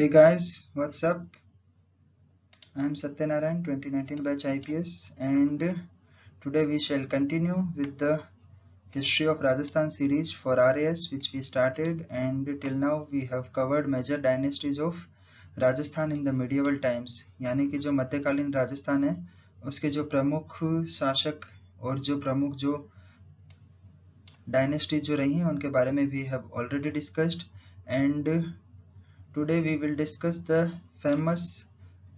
Hey guys, what's up? I'm Satyanarayan, 2019 batch IPS, and today we shall continue with the History of Rajasthan series for RAS, which we started, and till now we have covered major dynasties of Rajasthan in the medieval times. यानी कि जो मध्यकालीन राजस्थान है उसके जो प्रमुख शासक और जो प्रमुख जो डायनेस्टीज जो रही हैं उनके बारे में we have already discussed, and today we will discuss the famous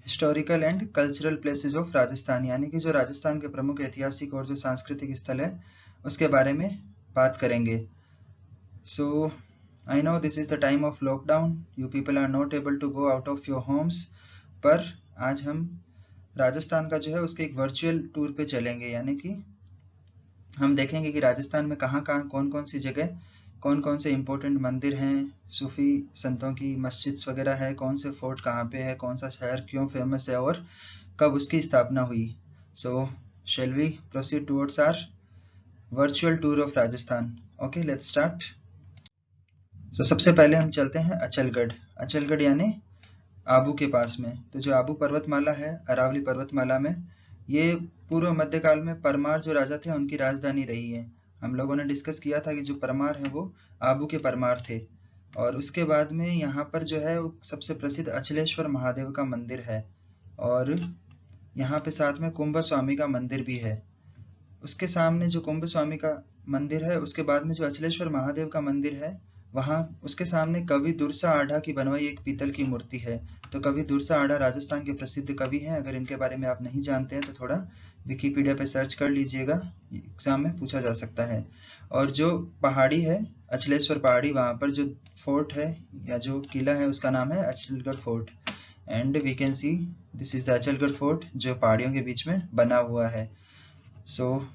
historical and cultural places of Rajasthan, यानी कि जो राजस्थान के प्रमुख ऐतिहासिक और जो सांस्कृतिक स्थल है उसके बारे में बात करेंगे. So I know this is the time of lockdown, you people are not able to go out of your homes, पर आज हम राजस्थान का जो है उसके एक वर्चुअल टूर पे चलेंगे. यानी कि हम देखेंगे कि राजस्थान में कहाँ कहाँ कौन कौन सी जगह कौन कौन से इम्पोर्टेंट मंदिर हैं, सूफी संतों की मस्जिद्स वगैरह है, कौन से फोर्ट कहाँ पे है, कौन सा शहर क्यों फेमस है और कब उसकी स्थापना हुई. So shall we proceed towards our virtual tour of Rajasthan. Okay, let's start. So सबसे पहले हम चलते हैं अचलगढ़. अचलगढ़ यानी आबू के पास में. तो जो आबू पर्वतमाला है अरावली पर्वतमाला में, ये पूर्व मध्यकाल में परमार जो राजा थे उनकी राजधानी रही है. हम लोगों ने डिस्कस किया था कि जो परमार है वो आबू के परमार थे. और उसके बाद में यहाँ पर जो है सबसे प्रसिद्ध अचलेश्वर महादेव का मंदिर है, और यहाँ पे साथ में कुंभ स्वामी का मंदिर भी है. उसके सामने जो कुंभ स्वामी का मंदिर है, उसके बाद में जो अचलेश्वर महादेव का मंदिर है, वहाँ उसके सामने कवि दुर्सा आढ़ा की बनवाई एक पीतल की मूर्ति है. तो कवि दुर्सा आढ़ा राजस्थान के प्रसिद्ध कवि हैं. अगर इनके बारे में आप नहीं जानते हैं तो थोड़ा विकिपीडिया पे सर्च कर लीजिएगा, एग्जाम में पूछा जा सकता है. और जो पहाड़ी है अचलेश्वर पहाड़ी, वहाँ पर जो फोर्ट है या जो किला है उसका नाम है Achalgarh fort. And we can see this is the Achalgarh fort जो पहाड़ियों के बीच में बना हुआ है. सो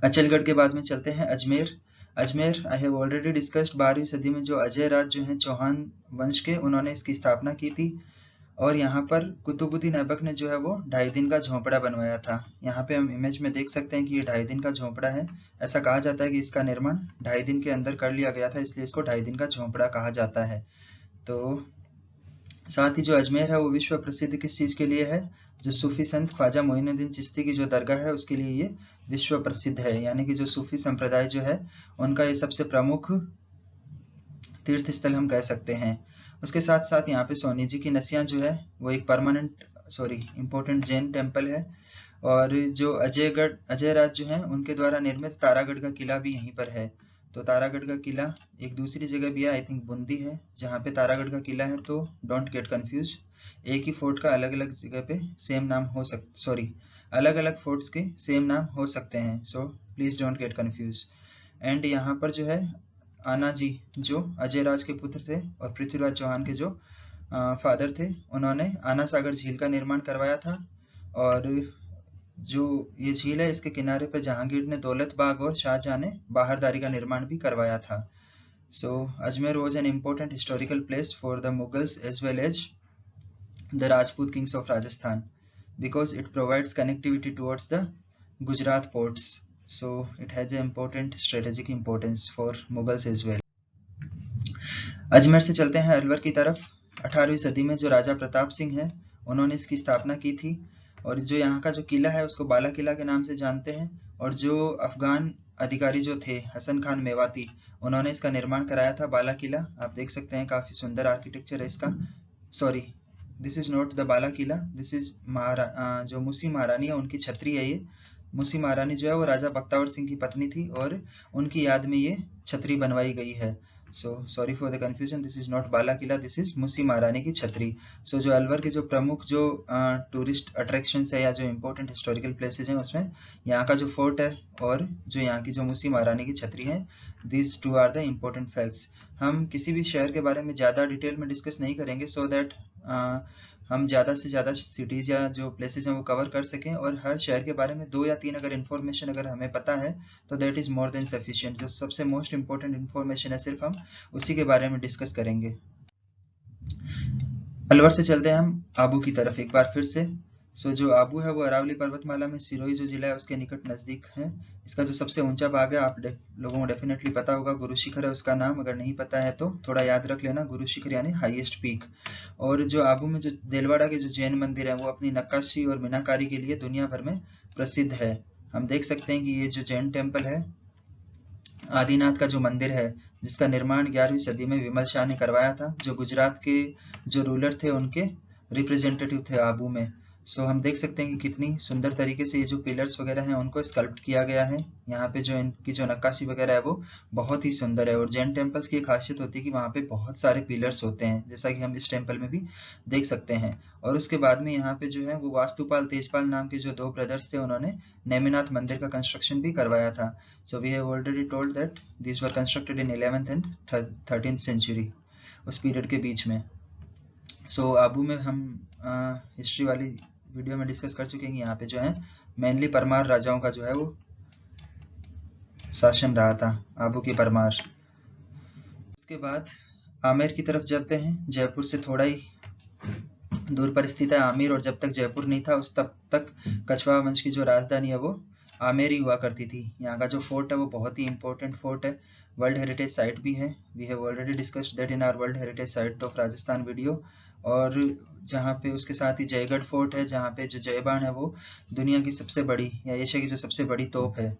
अचलगढ़ के बाद में चलते हैं Ajmer. Ajmer I have already discussed, 12वीं सदी में जो अजय राज जो हैं चौहान वंश के, उन्होंने इसकी स्थापना की थी. और यहाँ पर कुतुबुद्दीन ऐबक ने जो है वो 2.5 दिन का झोंपड़ा बनवाया था. यहाँ पे हम इमेज में देख सकते हैं कि ये 2.5 दिन का झोंपड़ा है. ऐसा कहा जाता है कि इसका निर्माण 2.5 दिन के अंदर कर लिया गया था, इसलिए इसको 2.5 दिन का झोंपड़ा कहा जाता है. तो साथ ही जो अजमेर है वो विश्व प्रसिद्ध किस चीज के लिए है? जो सूफी संत ख्वाजा मोइनुद्दीन चिश्ती की जो दरगाह है उसके लिए ये विश्व प्रसिद्ध है. यानी कि जो सूफी संप्रदाय जो है उनका ये सबसे प्रमुख तीर्थ स्थल हम कह सकते हैं. उसके साथ साथ यहाँ पे सोनी जी की नसियां जो है वो एक इम्पोर्टेंट जैन टेम्पल है. और जो अजय राज जो है उनके द्वारा निर्मित तारागढ़ का किला भी यहीं पर है. तो तारागढ़ का किला एक दूसरी जगह भी है, आई थिंक बूंदी है, जहाँ पे तारागढ़ का किला है. तो डोंट गेट कंफ्यूज, एक ही फोर्ट का अलग अलग जगह पे सेम नाम हो अलग अलग फोर्ट्स के सेम नाम हो सकते हैं. So please don't get confuse. And यहाँ पर जो है आना जी जो अजय राज के पुत्र थे और पृथ्वीराज चौहान के जो फादर थे, उन्होंने आना सागर झील का निर्माण करवाया था. और जो ये झील है इसके किनारे पर जहांगीर ने दौलत बाग और शाहजहां ने बाहरदारी का निर्माण भी करवाया था. So Ajmer was an important historical place for the Mughals as well as the Rajput kings of Rajasthan, because it provides connectivity towards the Gujarat ports. So it has an important strategic importance for Mughals as well. Ajmer से चलते हैं अलवर की तरफ. 18वीं सदी में जो राजा प्रताप सिंह है उन्होंने इसकी स्थापना की थी. और जो यहाँ का जो किला है उसको बाला किला के नाम से जानते हैं. और जो अफगान अधिकारी जो थे हसन खान मेवाती, उन्होंने इसका निर्माण कराया था बाला किला. आप देख सकते हैं काफी सुंदर आर्किटेक्चर है इसका. Sorry, this is not the Bala Qila, this is जो मूसी महारानी है उनकी छतरी है ये. मूसी महारानी जो है वो राजा बख्तावर सिंह की पत्नी थी और उनकी याद में ये छतरी बनवाई गई है. So sorry for the confusion, this is not Bala Qila, this is Musi महारानी की छतरी. सो जो अलवर के जो प्रमुख जो टूरिस्ट अट्रैक्शंस है या जो इम्पोर्टेंट हिस्टोरिकल प्लेसेज हैं उसमें यहाँ का जो फोर्ट है और जो यहाँ की जो मूसी महारानी की छतरी है, this two are the important facts. हम किसी भी शहर के बारे में ज़्यादा डिटेल में डिस्कस नहीं करेंगे, सो दैट हम ज़्यादा से ज़्यादा सिटीज़ या जो प्लेसेस हैं वो कवर कर सकें. और हर शहर के बारे में 2 या 3 अगर इन्फॉर्मेशन अगर हमें पता है तो that is more than sufficient. जो सबसे मोस्ट इम्पोर्टेंट इन्फॉर्मेशन है सिर्फ हम उसी के बारे में डिस्कस करेंगे. अलवर से चलते हैं हम आबू की तरफ एक बार फिर से. जो आबू है वो अरावली पर्वतमाला में सिरोही जो जिला है उसके निकट नजदीक है। इसका जो सबसे ऊंचा भाग है आप लोगों को डेफिनेटली पता होगा, गुरु शिखर है उसका नाम, अगर नहीं पता है तो थोड़ा याद रख लेना, गुरु शिखर यानी हाईएस्ट पीक। और जो आबू में जो देलवाड़ा के जो जैन मंदिर है वो अपनी नक्काशी और मीनाकारी के लिए दुनिया भर में प्रसिद्ध है। हम देख सकते हैं कि ये जो जैन टेम्पल है, आदिनाथ का जो मंदिर है, जिसका निर्माण 11वीं सदी में विमल शाह ने करवाया था, जो गुजरात के जो रूलर थे उनके रिप्रेजेंटेटिव थे आबू में। हम देख सकते हैं कि कितनी सुंदर तरीके से ये जो पिलर्स वगैरह हैं उनको स्कल्प्ट किया गया है। यहाँ पे जो इनकी जो नक्काशी वगैरह है वो बहुत ही सुंदर है। और जैन टेम्पल्स की एक खासियत होती है कि वहाँ पे बहुत सारे पिलर्स होते हैं, जैसा कि हम इस टेम्पल में भी देख सकते हैं। और उसके बाद में यहाँ पे जो है वो वास्तुपाल तेजपाल नाम के जो 2 ब्रदर्स थे, उन्होंने नेमिनाथ मंदिर का कंस्ट्रक्शन भी करवाया था। We have already told that these were constructed in 11th and 13th century, उस पीरियड के बीच में। आबू में हम हिस्ट्री वाली वीडियो में डिस्कस कर चुके हैं। यहाँ पे जो है मेनली परमार राजाओं का जो है वो शासन रहा था, आबू की परमार। उसके बाद आमेर की तरफ चलते हैं। जयपुर से थोड़ा ही दूर पर स्थित है आमेर, और जब तक जयपुर नहीं था उस तब तक कछवाहा वंश की जो राजधानी है वो आमेर ही हुआ करती थी। यहाँ का जो फोर्ट है वो बहुत ही इंपॉर्टेंट फोर्ट है, वर्ल्ड हेरिटेज साइट भी है। We have already discussed that in our world heritage site of Rajasthan video. और जहाँ पे उसके साथ ही जयगढ़ फोर्ट है, जहाँ पे जो जयबान है वो दुनिया की सबसे बड़ी या एशिया की जो सबसे बड़ी तोप है।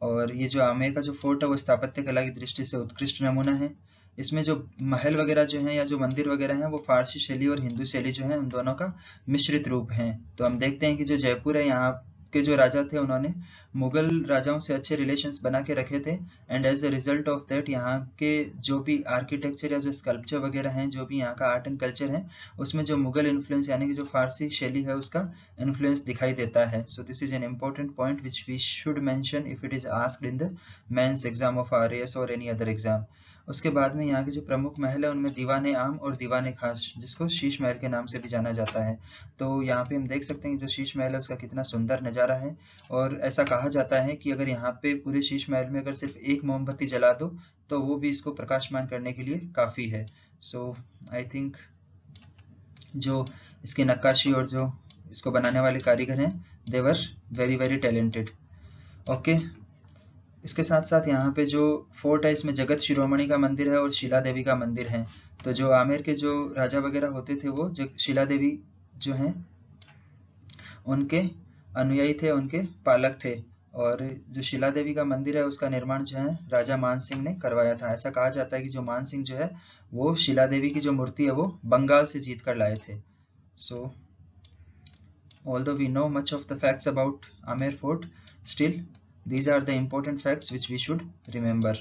और ये जो आमेर का जो फोर्ट है वो स्थापत्य कला की दृष्टि से उत्कृष्ट नमूना है। इसमें जो महल वगैरह जो हैं या जो मंदिर वगैरह हैं वो फारसी शैली और हिंदू शैली जो है उन दोनों का मिश्रित रूप है। तो हम देखते हैं कि जो जयपुर है, यहाँ के जो राजा थे उन्होंने मुगल राजाओं से अच्छे रिलेशंस बना के रखे थे। And as a result of that यहाँ के जो भी आर्किटेक्चर या जो स्कल्पचर वगैरह हैं, जो भी यहाँ का आर्ट एंड कल्चर है, उसमें जो मुगल इन्फ्लुएंस यानी कि जो फारसी शैली है उसका इन्फ्लुएंस दिखाई देता है। So this is an important point which we should mention if it is asked in the mains exam of RAS और एनी अदर एग्जाम। उसके बाद में यहाँ के जो प्रमुख महल है उनमें दीवाने आम और दीवाने खास, जिसको शीश महल के नाम से भी जाना जाता है। तो यहाँ पे हम देख सकते हैं जो शीश महल है उसका कितना सुंदर नज़ारा है। और ऐसा कहा जाता है कि अगर यहाँ पे पूरे शीश महल में अगर सिर्फ एक मोमबत्ती जला दो तो वो भी इसको प्रकाशमान करने के लिए काफ़ी है। आई थिंक जो इसकी नक्काशी और जो इसको बनाने वाले कारीगर हैं, they were very very talented. Okay, इसके साथ साथ यहाँ पे जो फोर्ट है इसमें जगत शिरोमणि का मंदिर है और शिला देवी का मंदिर है। तो जो आमेर के जो राजा वगैरह होते थे वो शिला देवी जो हैं उनके अनुयायी थे, उनके पालक थे। और जो शिला देवी का मंदिर है उसका निर्माण जो है राजा मान सिंह ने करवाया था। ऐसा कहा जाता है कि जो मान सिंह जो है वो शिला देवी की जो मूर्ति है वो बंगाल से जीत कर लाए थे। सो although we know much of the facts about Amer Fort, still these are the important facts which we should remember.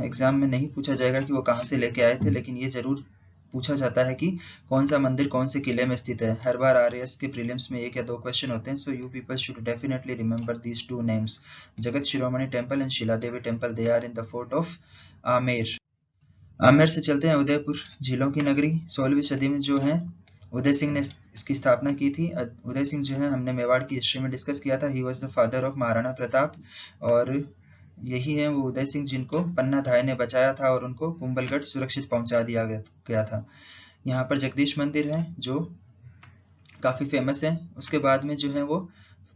Exam में नहीं पूछा जाएगा कि वो कहाँ से लेके आए थे, लेकिन ये जरूर पूछा जाता है कि कौन सा मंदिर कौन से किले में स्थित है। हर बार आरएएस के प्रीलिम्स में 1 या 2 क्वेश्चन होते हैं। So you people should definitely remember these 2 names, Jagat Shiromani temple and Shila Devi temple. They are in the fort of Amer. Amer से चलते हैं उदयपुर, झीलों की नगरी। 16वीं सदी में जो है उदय सिंह ने इसकी स्थापना की थी। उदय सिंह जो है हमने मेवाड़ की हिस्ट्री में डिस्कस किया था। He was the father of Maharana Pratap, और यही है वो उदय सिंह जिनको पन्ना धाय ने बचाया था और उनको कुंभलगढ़ सुरक्षित पहुंचा दिया गया था। यहाँ पर जगदीश मंदिर है जो काफी फेमस है। उसके बाद में जो है वो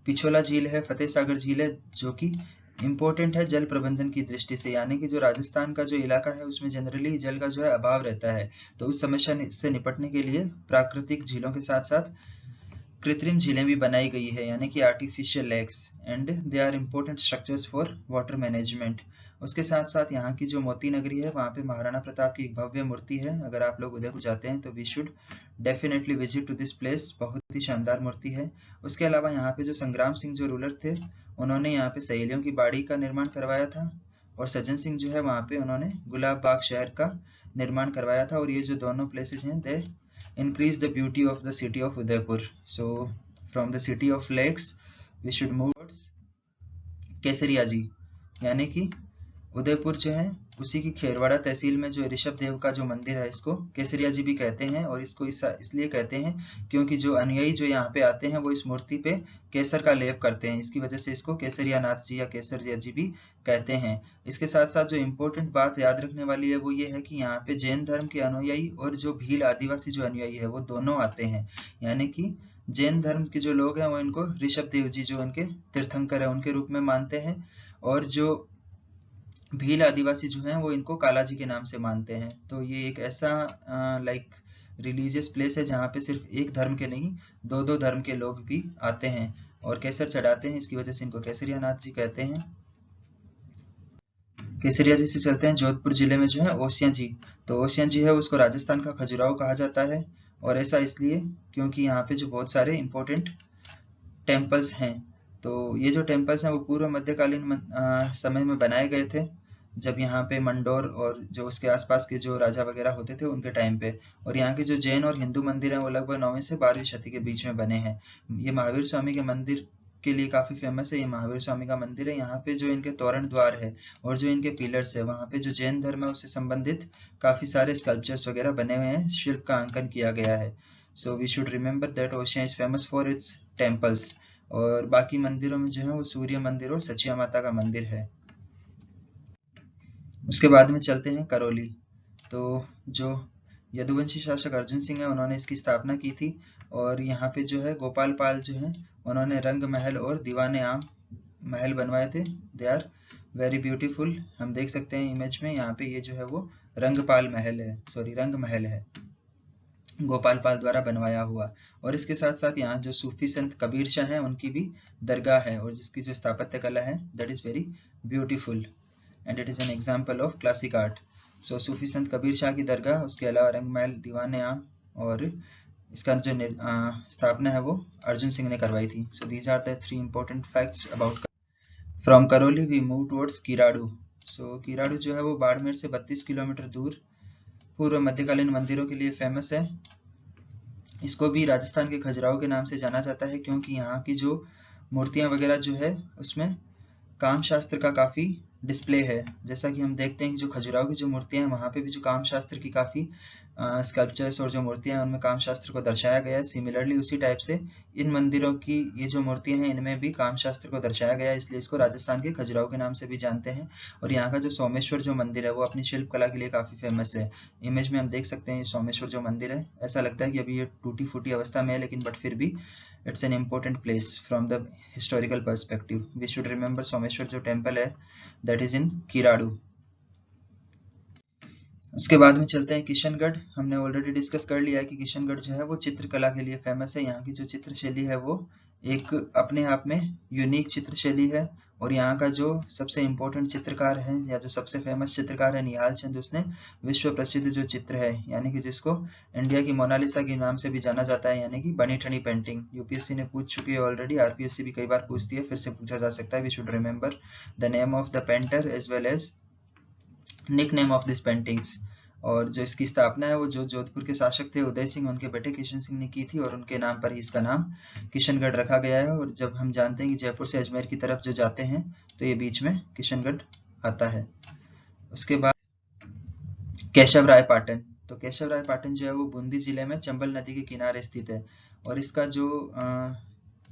पिछोला झील है, फतेह सागर झील है, जो कि इम्पोर्टेंट है जल प्रबंधन की दृष्टि से। यानी कि जो राजस्थान का जो इलाका है उसमें जनरली जल का जो है अभाव रहता है, तो उस समस्या से निपटने के लिए प्राकृतिक झीलों के साथ साथ कृत्रिम झीलें भी बनाई गई है, यानी कि artificial lakes, and they are important structures for water management. उसके साथ साथ यहाँ की जो मोती नगरी है वहाँ पे महाराणा प्रताप की एक भव्य मूर्ति है। अगर आप लोग उदयपुर जाते हैं तो we should definitely visit to this place, बहुत ही शानदार मूर्ति है। उसके अलावा यहाँ पे जो संग्राम सिंह जो रूलर थे उन्होंने यहाँ पे सहेलियों की बाड़ी का निर्माण करवाया था, और सज्जन सिंह जो है वहाँ पे उन्होंने गुलाब बाग शहर का निर्माण करवाया था। और ये जो दोनों प्लेसेस हैं दे increase the beauty of the city of Udaipur. So from the city of lakes we should move towards केसरिया जी, यानी कि उदयपुर जो है उसी की खेरवाड़ा तहसील में जो ऋषभ देव का जो मंदिर है इसको केसरिया जी भी कहते हैं। और इसको इसलिए कहते हैं क्योंकि जो अनुयायी जो यहाँ पे आते हैं वो इस मूर्ति पे केसर का लेप करते हैं, इसकी वजह से इसको केसरिया नाथ जी या केसरिया जी भी कहते हैं। इसके साथ साथ जो इम्पोर्टेंट बात याद रखने वाली है वो ये है कि यहाँ पे जैन धर्म के अनुयायी और जो भील आदिवासी जो अनुयायी है वो दोनों आते हैं। यानी कि जैन धर्म के जो लोग हैं वो इनको ऋषभ देव जी जो उनके तीर्थंकर है उनके रूप में मानते हैं, और जो भील आदिवासी जो हैं वो इनको कालाजी के नाम से मानते हैं। तो ये एक ऐसा लाइक रिलीजियस प्लेस है जहाँ पे सिर्फ एक धर्म के नहीं दो दो धर्म के लोग भी आते हैं और केसर चढ़ाते हैं। इसकी वजह से इनको केसरिया नाथ जी कहते हैं। केसरिया जी से चलते हैं जोधपुर जिले में जो है ओसियां जी। तो ओसियां जी है उसको राजस्थान का खजुराहो कहा जाता है, और ऐसा इसलिए क्योंकि यहाँ पे जो बहुत सारे इंपॉर्टेंट टेम्पल्स हैं। तो ये जो टेम्पल्स हैं वो पूर्व मध्यकालीन समय में बनाए गए थे, जब यहाँ पे मंडोर और जो उसके आसपास के जो राजा वगैरह होते थे उनके टाइम पे। और यहाँ के जो जैन और हिंदू मंदिर हैं वो लगभग 9वीं से 12वीं शती के बीच में बने हैं। ये महावीर स्वामी के मंदिर के लिए काफी फेमस है। ये महावीर स्वामी का मंदिर है। यहाँ पे जो इनके तोरण द्वार है और जो इनके पिलर्स है वहाँ पे जो जैन धर्म है उससे संबंधित काफी सारे स्कल्पचर्स वगैरह बने हुए हैं, शिल्प का अंकन किया गया है। So we should remember that Osian is famous for its temples. और बाकी मंदिरों में जो है वो सूर्य मंदिर और सचिया माता का मंदिर है। उसके बाद में चलते हैं करौली। तो जो यदुवंशी शासक अर्जुन सिंह है उन्होंने इसकी स्थापना की थी, और यहाँ पे जो है गोपाल पाल जो है उन्होंने रंग महल और दीवाने आम महल बनवाए थे। They are very beautiful. हम देख सकते हैं इमेज में, यहाँ पे ये जो है वो रंग महल है गोपाल पाल द्वारा बनवाया हुआ। और इसके साथ साथ यहाँ जो सूफी संत कबीर शाह हैं उनकी भी दरगाह है, और जिसकी जो स्थापत्य कला है that is very beautiful and it is an example of classic art. So सूफी संत कबीर शाह की दरगाह, उसके अलावा रंगमहल, दीवाने आम, और इसका जो स्थापना है वो अर्जुन सिंह ने करवाई थी। So these are the 3 important facts about from Karauli we move towards Kiradu. So Kiradu जो है वो बाड़मेर से 32 किलोमीटर दूर पूर्व मध्यकालीन मंदिरों के लिए फेमस है। इसको भी राजस्थान के खजुराहो के नाम से जाना जाता है, क्योंकि यहाँ की जो मूर्तियां वगैरह जो है उसमें काम शास्त्र का काफी डिस्प्ले है। जैसा कि हम देखते हैं कि जो खजुराहो की जो मूर्तियां हैं वहाँ पे भी जो काम शास्त्र की काफी स्कल्पचर्स और जो मूर्तियां हैं उनमें काम शास्त्र को दर्शाया गया है। सिमिलरली उसी टाइप से इन मंदिरों की ये जो मूर्तियां हैं इनमें भी काम शास्त्र को दर्शाया गया है, इसलिए इसको राजस्थान के खजुराहो के नाम से भी जानते हैं। और यहाँ का जो सोमेश्वर जो मंदिर है वो अपनी शिल्प कला के लिए काफी फेमस है। इमेज में हम देख सकते हैं सोमेश्वर जो मंदिर है, ऐसा लगता है कि अभी ये टूटी फूटी अवस्था में है, लेकिन बट फिर भी it's an important place from the historical perspective. We should remember Someshwar जो टेम्पल है that is in किराडू। उसके बाद में चलते हैं किशनगढ़। हमने ऑलरेडी डिस्कस कर लिया है कि किशनगढ़ जो है वो चित्रकला के लिए फेमस है। यहाँ की जो चित्र शैली है वो एक अपने आप में यूनिक चित्र शैली है, और यहाँ का जो सबसे इम्पोर्टेंट चित्रकार है या जो सबसे फेमस चित्रकार है निहाल चंद, उसने विश्व प्रसिद्ध जो चित्र है यानी कि जिसको इंडिया की मोनालिसा के नाम से भी जाना जाता है, यानी कि बनी ठनी पेंटिंग, यूपीएससी ने पूछ चुकी है ऑलरेडी, आरपीएससी भी कई बार पूछती है, फिर से पूछा जा सकता है। We should remember the name of the painter as well as nickname of this paintings. और जो इसकी स्थापना है वो जो जोधपुर के शासक थे उदय सिंह, उनके बेटे किशन सिंह ने की थी, और उनके नाम पर ही इसका नाम किशनगढ़ रखा गया है। और जब हम जानते हैं कि जयपुर से अजमेर की तरफ जो जाते हैं तो ये बीच में किशनगढ़ आता है। उसके बाद केशव राय पाटन। तो केशव राय पाटन जो है वो बूंदी जिले में चंबल नदी के किनारे स्थित है, और इसका जो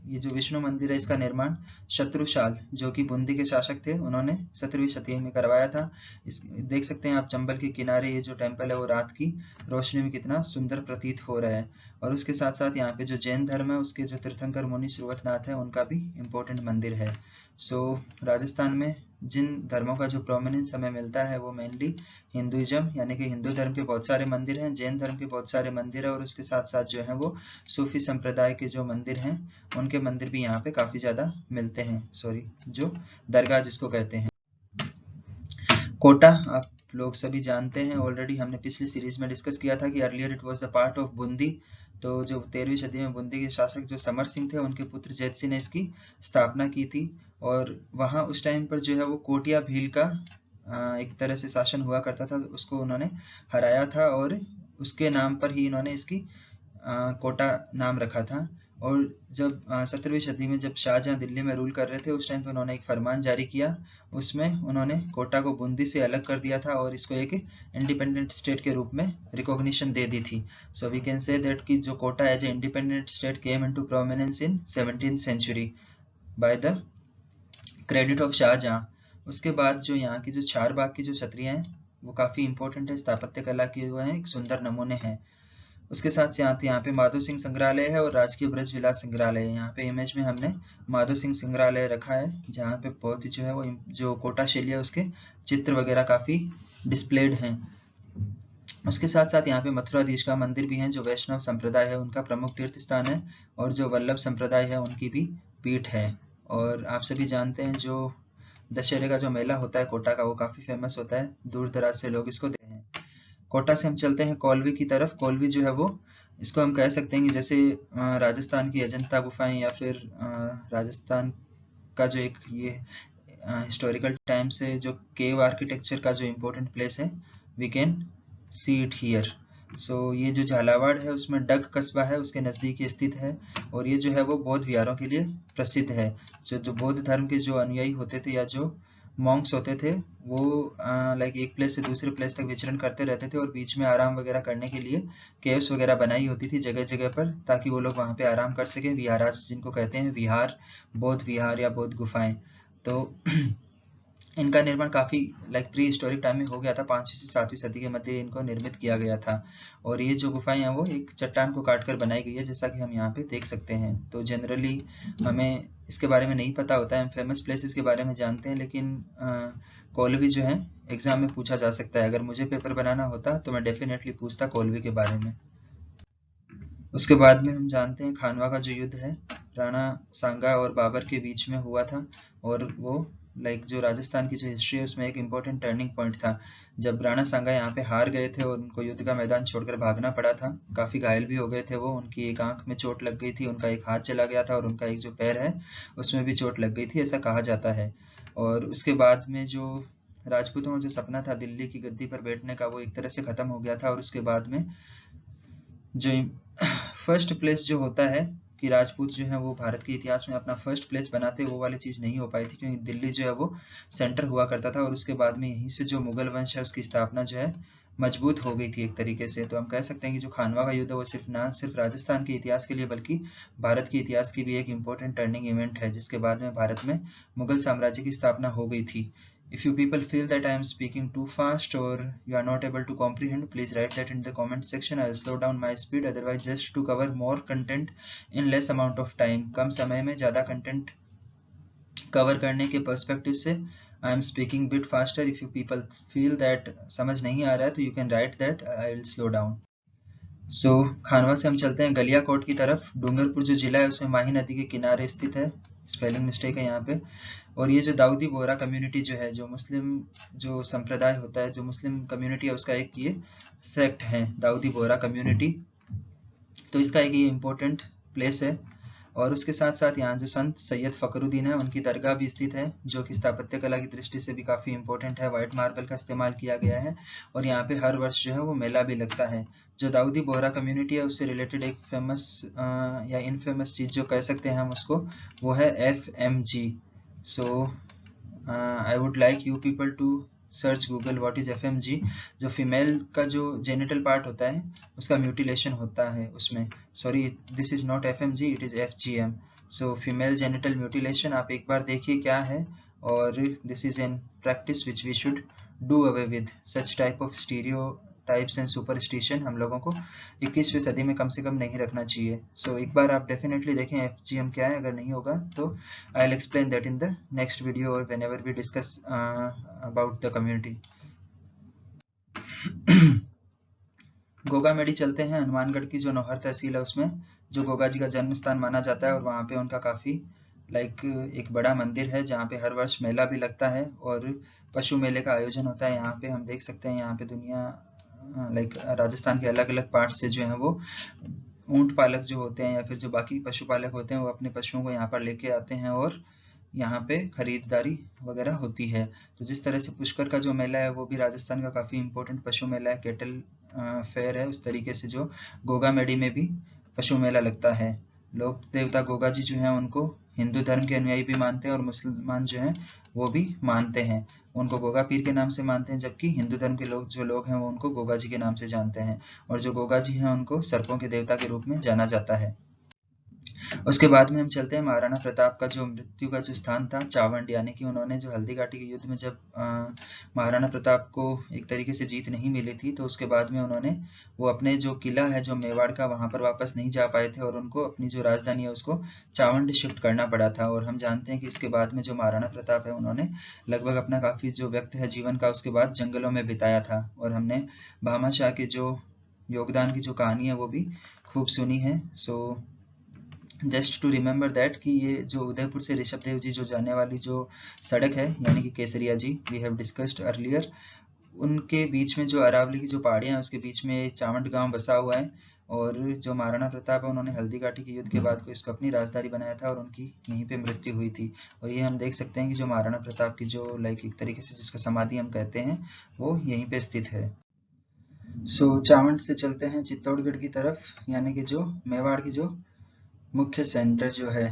ये जो विष्णु मंदिर है इसका निर्माण शत्रुशाल जो कि बूंदी के शासक थे उन्होंने 17वीं शती में करवाया था। इस देख सकते हैं आप चंबल के किनारे ये जो टेम्पल है वो रात की रोशनी में कितना सुंदर प्रतीत हो रहा है। और उसके साथ साथ यहाँ पे जो जैन धर्म है उसके जो तीर्थंकर मुनि श्रुवतनाथ है उनका भी इम्पोर्टेंट मंदिर है। सो राजस्थान में जिन धर्मों का जो प्रोमिनेंस हमें मिलता है वो मेनली हिंदुइज्म यानी कि हिंदू धर्म के बहुत सारे मंदिर हैं, जैन धर्म के बहुत सारे मंदिर है, और उसके साथ साथ जो है वो सूफी संप्रदाय के जो मंदिर हैं उनके मंदिर भी यहाँ पे काफी ज्यादा मिलते हैं। जो दरगाह जिसको कहते हैं। कोटा आप लोग सभी जानते हैं, ऑलरेडी हमने पिछली सीरीज में डिस्कस किया था कि earlier it was the part of Bundi. तो जो 13वीं शती में बूंदी के शासक जो समर सिंह थे उनके पुत्र जैत सिंह ने इसकी स्थापना की थी, और वहाँ उस टाइम पर जो है वो कोटिया भील का एक तरह से शासन हुआ करता था, उसको उन्होंने हराया था, और उसके नाम पर ही इन्होंने इसकी कोटा नाम रखा था। और जब 17वीं शती में जब शाहजहां दिल्ली में रूल कर रहे थे उस टाइम पे उन्होंने एक फरमान जारी किया, उसमें उन्होंने कोटा को बूंदी से अलग कर दिया था और इसको एक इंडिपेंडेंट स्टेट के रूप में रिकॉग्निशन दे दी थी। So we can say that कि जो Kota as a independent state came into prominence in 17th century by the credit of Shahjahan. उसके बाद जो यहाँ की जो चारबाग की जो छतरियां हैं वो काफी इंपॉर्टेंट है, स्थापत्य कला के वो हैं एक सुंदर नमूने हैं। उसके साथ यहाँ पे माधो सिंह संग्रहालय है और राजकीय ब्रज विलास संग्रहालय है। यहाँ पे इमेज में हमने माधो सिंह संग्रहालय रखा है, जहाँ पे बहुत ही जो है वो जो कोटा शैली है उसके चित्र वगैरह काफी डिस्प्लेड हैं। उसके साथ साथ यहाँ पे मथुराधीश का मंदिर भी है, जो वैष्णव संप्रदाय है उनका प्रमुख तीर्थ स्थान है, और जो वल्लभ संप्रदाय है उनकी भी पीठ है। और आप सभी जानते हैं जो दशहरे का जो मेला होता है कोटा का, वो काफी फेमस होता है, दूर दराज से लोग इसको देखते हैं। कोटा से हम चलते हैं कौलवी की तरफ। कौलवी जो है वो, इसको हम कह सकते हैं कि जैसे राजस्थान की अजंता गुफाएं, या फिर राजस्थान का जो एक ये हिस्टोरिकल टाइम से जो केव आर्किटेक्चर का जो इम्पोर्टेंट प्लेस है, we can see it here. So ये जो झालावाड़ है उसमें डग कस्बा है, उसके नज़दीक स्थित है, और ये जो है वो बौद्ध विहारों के लिए प्रसिद्ध है। जो बौद्ध धर्म के जो अनुयायी होते थे या जो मॉन्क्स होते थे, वो लाइक एक प्लेस से दूसरे प्लेस तक विचरण करते रहते थे, और बीच में आराम वगैरह करने के लिए केव्स वगैरह बनाई होती थी जगह जगह पर, ताकि वो लोग वहाँ पे आराम कर सकें। विहारास जिनको कहते हैं, विहार, बौद्ध विहार या बौद्ध गुफाएं। तो इनका निर्माण काफी लाइक प्री हिस्टोरिक टाइम में हो गया था, 5वीं से 7वीं सदी के मध्य इनको निर्मित किया गया था। और ये जो गुफाएं हैं वो एक चट्टान को काटकर बनाई गई है, जैसा कि हम यहाँ पे देख सकते हैं। तो जनरली हमें इसके बारे में नहीं पता होता है, हम फेमस प्लेसेस के बारे में जानते हैं, लेकिन कौलवी जो है एग्जाम में पूछा जा सकता है। अगर मुझे पेपर बनाना होता तो मैं डेफिनेटली पूछता कौलवी के बारे में। उसके बाद में हम जानते हैं खानवा का जो युद्ध है राणा सांगा और बाबर के बीच में हुआ था, और वो लाइक जो राजस्थान की जो हिस्ट्री है उसमें एक इम्पोर्टेंट टर्निंग पॉइंट था, जब राणा सांगा यहाँ पे हार गए थे और उनको युद्ध का मैदान छोड़कर भागना पड़ा था। काफी घायल भी हो गए थे वो, उनकी एक आंख में चोट लग गई थी, उनका एक हाथ चला गया था, और उनका एक जो पैर है उसमें भी चोट लग गई थी, ऐसा कहा जाता है। और उसके बाद में जो राजपूतों का जो सपना था दिल्ली की गद्दी पर बैठने का, वो एक तरह से खत्म हो गया था। और उसके बाद में जो फर्स्ट प्लेस जो होता है कि राजपूत जो है वो भारत के इतिहास में अपना फर्स्ट प्लेस बनाते, वो वाली चीज नहीं हो पाई थी, क्योंकि दिल्ली जो है वो सेंटर हुआ करता था, और उसके बाद में यहीं से जो मुगल वंश है उसकी स्थापना जो है मजबूत हो गई थी एक तरीके से। तो हम कह सकते हैं कि जो खानवा का युद्ध है वो सिर्फ राजस्थान के इतिहास के लिए बल्कि भारत के इतिहास की भी एक इम्पोर्टेंट टर्निंग इवेंट है, जिसके बाद में भारत में मुगल साम्राज्य की स्थापना हो गई थी। If you people feel that I am speaking too fast or you are not able to comprehend, please write that in the comment section. I will slow down my speed, otherwise just to cover more content in less amount of time. कम समय में ज़्यादा content cover करने के perspective से I am speaking bit faster. If you people feel that समझ नहीं आ रहा है तो you can write that I will slow down. सो खानवा से हम चलते हैं गलियाकोट की तरफ। डूंगरपुर जो जिला है उसमें माही नदी के किनारे स्थित है, स्पेलिंग मिस्टेक है यहाँ पे। और ये जो दाऊदी बोहरा कम्युनिटी जो है, जो मुस्लिम जो संप्रदाय होता है, जो मुस्लिम कम्युनिटी है उसका एक ये सेक्ट है दाऊदी बोहरा कम्युनिटी, तो इसका एक ये इम्पोर्टेंट प्लेस है। और उसके साथ साथ यहाँ जो संत सैयद फकरुद्दीन है उनकी दरगाह भी स्थित है, जो कि स्थापत्य कला की दृष्टि से भी काफी इम्पोर्टेंट है। व्हाइट मार्बल का इस्तेमाल किया गया है, और यहाँ पे हर वर्ष जो है वो मेला भी लगता है। जो दाऊदी बोहरा कम्युनिटी है उससे रिलेटेड एक फेमस या इनफेमस चीज जो कह सकते हैं हम उसको, वो है FMG। So I would like you people to search Google what is FMG। जो फीमेल का जो जेनिटल पार्ट होता है उसका म्यूटिलेशन होता है उसमें, sorry this is not FMG, it is FGM। सो फीमेल जेनिटल म्यूटिलेशन आप एक बार देखिए क्या है, और this is an practice which we should do away with such type of stereotypes and superstition. हम लोगों को 21वीं सदी में कम से कम नहीं रखना चाहिए। सो एक बार आप डेफिनेटली देखें FGM क्या है, अगर नहीं होगा तो I will explain that in the next video और whenever we discuss about the community. Gogamedi चलते हैं। हनुमानगढ़ की जो नौहर तहसील है उसमें जो गोगा जी का जन्म स्थान माना जाता है, और वहाँ पे उनका काफी एक बड़ा मंदिर है जहाँ पे हर वर्ष मेला भी लगता है और पशु मेले का आयोजन होता है। यहाँ पे हम देख सकते हैं, यहाँ पे दुनिया राजस्थान के अलग अलग पार्ट से जो है वो ऊंट पालक जो होते हैं या फिर जो बाकी पशुपालक होते हैं वो अपने पशुओं को यहाँ पर लेके आते हैं, और यहाँ पे खरीदारी वगैरह होती है। तो जिस तरह से पुष्कर का जो मेला है वो भी राजस्थान का काफी इम्पोर्टेंट पशु मेला है, केटल फेयर है, उस तरीके से जो गोगामेडी में भी पशु मेला लगता है। लोक देवता गोगा जी जो है उनको हिंदू धर्म के अनुयायी भी मानते हैं, और मुसलमान जो हैं वो भी मानते हैं। उनको गोगा पीर के नाम से मानते हैं, जबकि हिंदू धर्म के लोग हैं वो उनको गोगा जी के नाम से जानते हैं, और जो गोगा जी हैं उनको सर्पों के देवता के रूप में जाना जाता है। उसके बाद में हम चलते हैं महाराणा प्रताप का जो मृत्यु का जो स्थान था चावंड, यानी कि उन्होंने जो हल्दी घाटी के युद्ध में जब महाराणा प्रताप को एक तरीके से जीत नहीं मिली थी, तो उसके बाद में उन्होंने वो अपने जो किला है जो मेवाड़ का, वहां पर वापस नहीं जा पाए थे और उनको अपनी जो राजधानी है उसको चावंड शिफ्ट करना पड़ा था। और हम जानते हैं कि इसके बाद में जो महाराणा प्रताप है उन्होंने लगभग अपना काफी जो व्यक्त है जीवन का उसके बाद जंगलों में बिताया था। और हमने भामाशाह के जो योगदान की जो कहानी है वो भी खूब सुनी है। So just to remember that कि ये जो उदयपुर से ऋषभ देव जी जो जाने वाली जो सड़क है यानी कि केसरिया जी, वी हैव डिस्कस्ड अर्लियर, उनके बीच में जो अरावली की जो पहाड़ियां हैं उसके बीच में चावंड गांव बसा हुआ है। और जो महाराणा प्रताप है उन्होंने हल्दी घाटी के युद्ध के बाद को इसको अपनी राजधानी बनाया था और उनकी यहीं पे मृत्यु हुई थी। और ये हम देख सकते हैं कि जो महाराणा प्रताप की जो लाइक एक तरीके से जिसको समाधि हम कहते हैं वो यहीं पे स्थित है। सो चावंड से चलते हैं चित्तौड़गढ़ की तरफ, यानी कि जो मेवाड़ की जो मुख्य सेंटर जो है।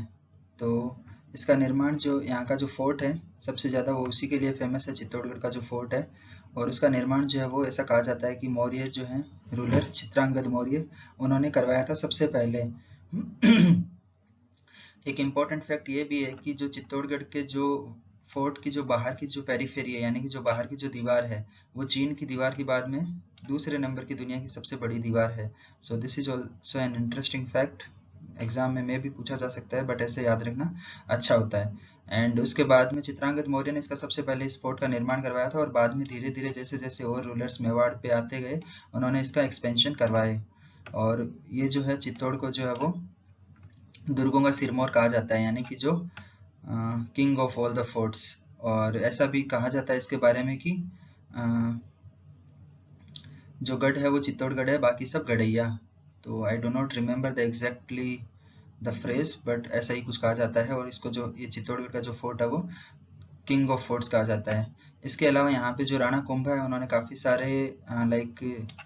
तो इसका निर्माण जो यहाँ का जो फोर्ट है सबसे ज़्यादा वो उसी के लिए फेमस है, चित्तौड़गढ़ का जो फोर्ट है। और उसका निर्माण जो है वो ऐसा कहा जाता है कि मौर्य जो है रूलर चित्रांगद मौर्य उन्होंने करवाया था सबसे पहले। एक इम्पॉर्टेंट फैक्ट ये भी है कि जो चित्तौड़गढ़ के जो फोर्ट की जो बाहर की जो पेरिफेरी है यानी कि जो बाहर की जो दीवार है वो चीन की दीवार के बाद में दूसरे नंबर की दुनिया की सबसे बड़ी दीवार है। So this is also an interesting fact, exam में भी पूछा जा सकता है बट ऐसे याद रखना अच्छा होता है। एंड उसके बाद में चित्रांगद मौर्य ने इसका सबसे पहले इस फोर्ट का निर्माण करवाया था और बाद में धीरे धीरे जैसे जैसे और रूलर्स मेवाड़ पे आते गए उन्होंने इसका एक्सपेंशन करवाए। और ये जो है चित्तौड़ को जो है वो दुर्गों का सिरमौर कहा जाता है, यानी कि जो king of all the forts. और ऐसा भी कहा जाता है इसके बारे में कि जो गढ़ है वो चित्तौड़गढ़ है, बाकी सब गढ़ैया। तो I do not remember the exactly the phrase but ऐसा ही कुछ कहा जाता है। और इसको जो ये चित्तौड़गढ़ का जो फोर्ट है वो किंग ऑफ फोर्ट्स कहा जाता है। इसके अलावा यहाँ पे जो राणा कुंभा है उन्होंने काफ़ी सारे लाइक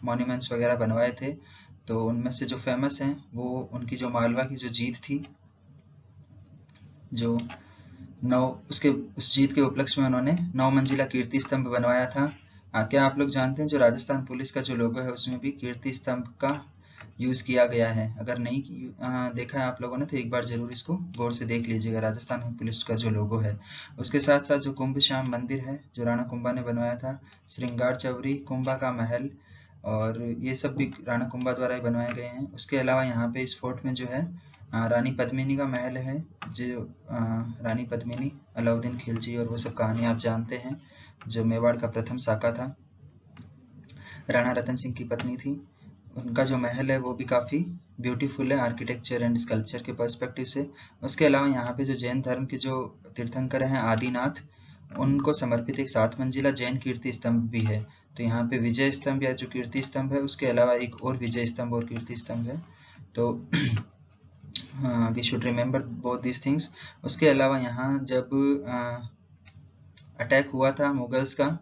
मॉन्यूमेंट्स वगैरह बनवाए थे। तो उनमें से जो फेमस हैं वो उनकी जो मालवा की जो जीत थी, जो उस जीत के उपलक्ष्य में उन्होंने 9 मंजिला कीर्ति स्तंभ बनवाया था। क्या आप लोग जानते हैं जो राजस्थान पुलिस का जो लोगो है उसमें भी कीर्ति स्तंभ का यूज किया गया है? अगर नहीं देखा है आप लोगों ने तो एक बार जरूर इसको गौर से देख लीजिएगा, राजस्थान पुलिस का जो लोगो है। उसके साथ साथ जो कुंभ श्याम मंदिर है जो राणा कुंभा ने बनवाया था, श्रृंगार चौरी, कुंभा का महल, और ये सब भी राणा कुंभा द्वारा ही बनवाए गए हैं। उसके अलावा यहाँ पे इस फोर्ट में जो है रानी पद्मिनी का महल है, जो रानी पद्मिनी, अलाउद्दीन खिलजी और वो सब कहानी आप जानते हैं, जो मेवाड़ का प्रथम साका था, राणा रतन सिंह की पत्नी थी। उनका जो महल है वो भी काफ़ी ब्यूटीफुल है आर्किटेक्चर एंड स्कल्पचर के पर्सपेक्टिव से। उसके अलावा यहाँ पे जो जैन धर्म के जो तीर्थंकर हैं आदिनाथ, उनको समर्पित एक 7 मंजिला जैन कीर्ति स्तंभ भी है। तो यहाँ पे विजय स्तंभ या जो कीर्ति स्तंभ है उसके अलावा एक और विजय स्तंभ और कीर्ति स्तंभ है। तो we should remember both these things. उसके अलावा यहाँ जब अटैक हुआ था मुगल्स का,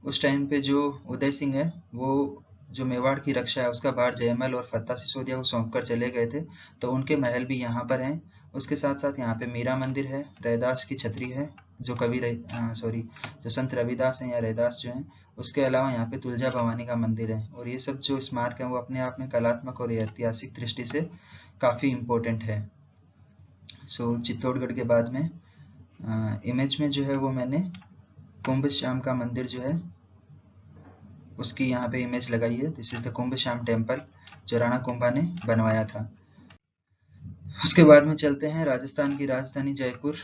उस टाइम पे जो उदय सिंह है वो जो मेवाड़ की रक्षा है उसका भार जयमल और फत्ता सिसोदिया को सौंप कर चले गए थे, तो उनके महल भी यहाँ पर हैं। उसके साथ साथ यहाँ पे मीरा मंदिर है, रैदास की छतरी है जो जो संत रविदास हैं या रैदास जो हैं। उसके अलावा यहाँ पे तुलजा भवानी का मंदिर है। और ये सब जो स्मारक है वो अपने आप में कलात्मक और ऐतिहासिक दृष्टि से काफ़ी इम्पोर्टेंट है। सो चित्तौड़गढ़ के बाद में इमेज में जो है वो मैंने कुंभ श्याम का मंदिर जो है उसकी यहाँ पे इमेज लगाई है। This is the Kumbh Shyam temple जो राणा कुंभा ने बनवाया था। उसके बाद में चलते हैं राजस्थान की राजधानी जयपुर,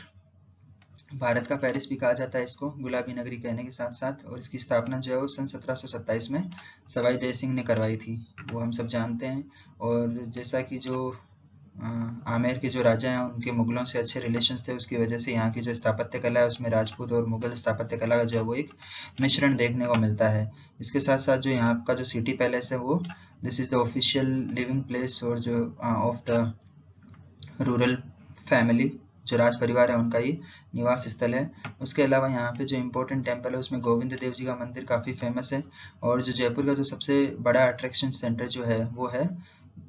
भारत का पेरिस भी कहा जाता है इसको, गुलाबी नगरी कहने के साथ साथ। और इसकी स्थापना जो है वो सन 1727 में सवाई जय सिंह ने करवाई थी, वो हम सब जानते हैं। और जैसा कि जो आमेर के जो राजा हैं उनके मुगलों से अच्छे रिलेशंस थे, उसकी वजह से यहाँ की जो स्थापत्य कला है उसमें राजपूत और मुगल स्थापत्य कला का जो है वो एक मिश्रण देखने को मिलता है। इसके साथ साथ जो यहाँ का जो सिटी पैलेस है वो this is the official living place और जो ऑफ द रूरल फैमिली, जो राज परिवार है उनका ये निवास स्थल है। उसके अलावा यहाँ पे जो इम्पोर्टेंट टेम्पल है उसमें गोविंद देव जी का मंदिर काफ़ी फेमस है। और जो जयपुर का जो सबसे बड़ा अट्रैक्शन सेंटर जो है वो है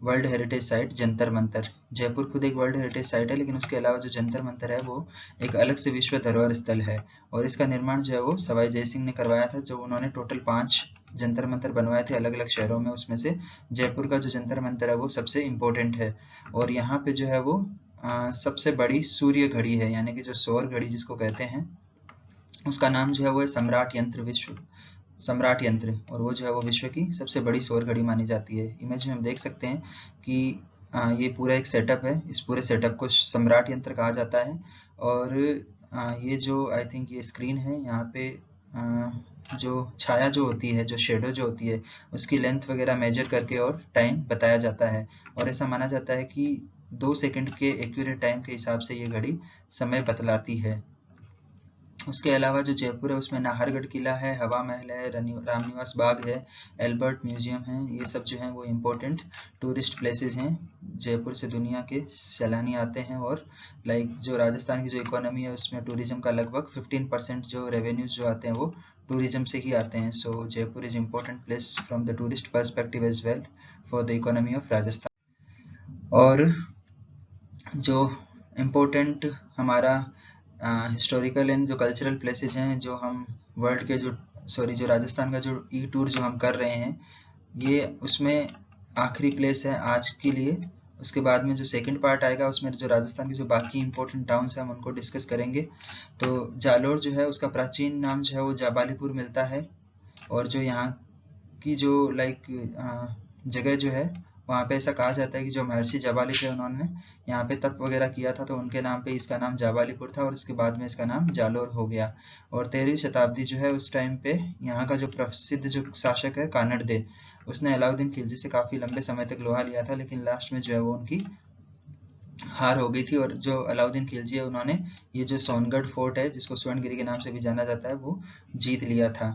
world heritage site Jantar Mantar. Jaipur खुद एक वर्ल्ड हेरिटेज साइट है, लेकिन उसके अलावा जो जंतर मंतर है वो एक अलग से विश्व धरोहर स्थल है, और इसका निर्माण जो है वो सवाई जय सिंह ने करवाया था। जो उन्होंने टोटल 5 जंतर मंतर बनवाए थे अलग अलग शहरों में, उसमें से जयपुर का जो जंतर मंतर है वो सबसे इम्पोर्टेंट है। और यहाँ पे जो है वो सबसे बड़ी सूर्य घड़ी है, यानी कि जो सौर घड़ी जिसको कहते हैं, उसका नाम जो है वो है सम्राट यंत्र, और वो जो है वो विश्व की सबसे बड़ी सौर घड़ी मानी जाती है। इमेज में हम देख सकते हैं कि ये पूरा एक सेटअप है, इस पूरे सेटअप को सम्राट यंत्र कहा जाता है। और ये जो आई थिंक ये स्क्रीन है, यहाँ पे जो छाया जो होती है, जो शेडो जो होती है, उसकी लेंथ वगैरह मेजर करके और टाइम बताया जाता है, और ऐसा माना जाता है कि 2 सेकंड के एक्यूरेट टाइम के हिसाब से ये घड़ी समय बतलाती है। उसके अलावा जो जयपुर है उसमें नाहरगढ़ किला है, हवा महल है, रामनिवास बाग है, एल्बर्ट म्यूजियम है। ये सब जो हैं वो इम्पोर्टेंट टूरिस्ट प्लेसेस हैं। जयपुर से दुनिया के सैलानी आते हैं, और लाइक जो राजस्थान की जो इकोनॉमी है उसमें टूरिज्म का लगभग 15% जो रेवेन्यूज जो आते हैं वो टूरिज्म से ही आते हैं। So Jaipur is important place from the tourist perspective as well for the economy of Rajasthan. और जो इम्पोर्टेंट हमारा हिस्टोरिकल एंड जो कल्चरल प्लेसेस हैं, जो हम वर्ल्ड के जो राजस्थान का जो ई टूर जो हम कर रहे हैं, ये उसमें आखिरी प्लेस है आज के लिए। उसके बाद में जो सेकंड पार्ट आएगा उसमें जो राजस्थान के जो बाकी इंपॉर्टेंट टाउन्स हैं हम उनको डिस्कस करेंगे। तो जालोर जो है उसका प्राचीन नाम जो है वो जाबालीपुर मिलता है, और जो यहाँ की जो जगह जो है वहाँ पे ऐसा कहा जाता है कि जो महर्षि जाबाली थे उन्होंने यहाँ पे तप वगैरह किया था, तो उनके नाम पे इसका नाम जाबालीपुर था, और इसके बाद में इसका नाम जालोर हो गया। और 13वीं शताब्दी जो है उस टाइम पे यहाँ का जो प्रसिद्ध जो शासक है कानड़, उसने अलाउद्दीन खिलजी से काफ़ी लंबे समय तक लोहा लिया था, लेकिन लास्ट में जो है वो उनकी हार हो गई थी, और जो अलाउद्दीन खिलजी है उन्होंने ये जो सोनगढ़ फोर्ट है जिसको स्वर्णगिरी के नाम से भी जाना जाता है वो जीत लिया था।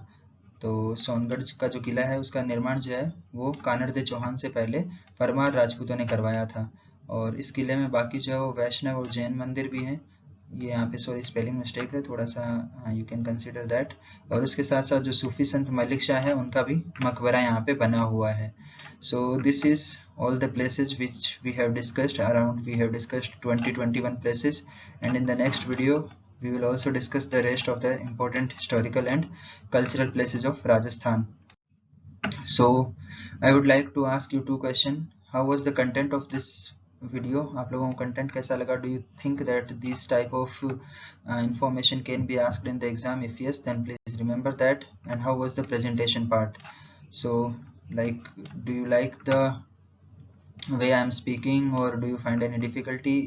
तो सोनगढ़ का जो किला है उसका निर्माण जो है वो कानड़ चौहान से पहले परमार राजपूतों ने करवाया था। और इस किले में बाकी जो है वो वैष्णव और जैन मंदिर भी हैं। ये यहाँ पे सॉरी स्पेलिंग मिस्टेक है थोड़ा सा, यू कैन कंसीडर दैट। और उसके साथ साथ जो सूफी संत मलिक शाह है उनका भी मकबरा यहाँ पे बना हुआ है। So this is all the places which we have discussed. We have discussed 21 places, and in the next video we will also discuss the rest of the important historical and cultural places of Rajasthan. So I would like to ask you 2 questions. How was the content of this video? आप लोगों को content कैसा लगा? Do you think that this type of information can be asked in the exam? If yes, then please remember that. And how was the presentation part? So like, do you like the way I am speaking, or do you find any difficulty?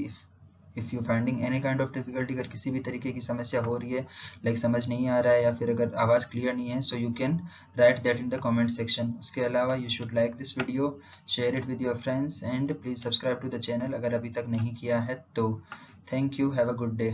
If you finding any kind of difficulty, अगर किसी भी तरीके की समस्या हो रही है, like समझ नहीं आ रहा है या फिर अगर आवाज़ क्लियर नहीं है, so you can write that in the comment section. उसके अलावा you should like this video, share it with your friends, and please subscribe to the channel अगर अभी तक नहीं किया है तो। Thank you, have a good day.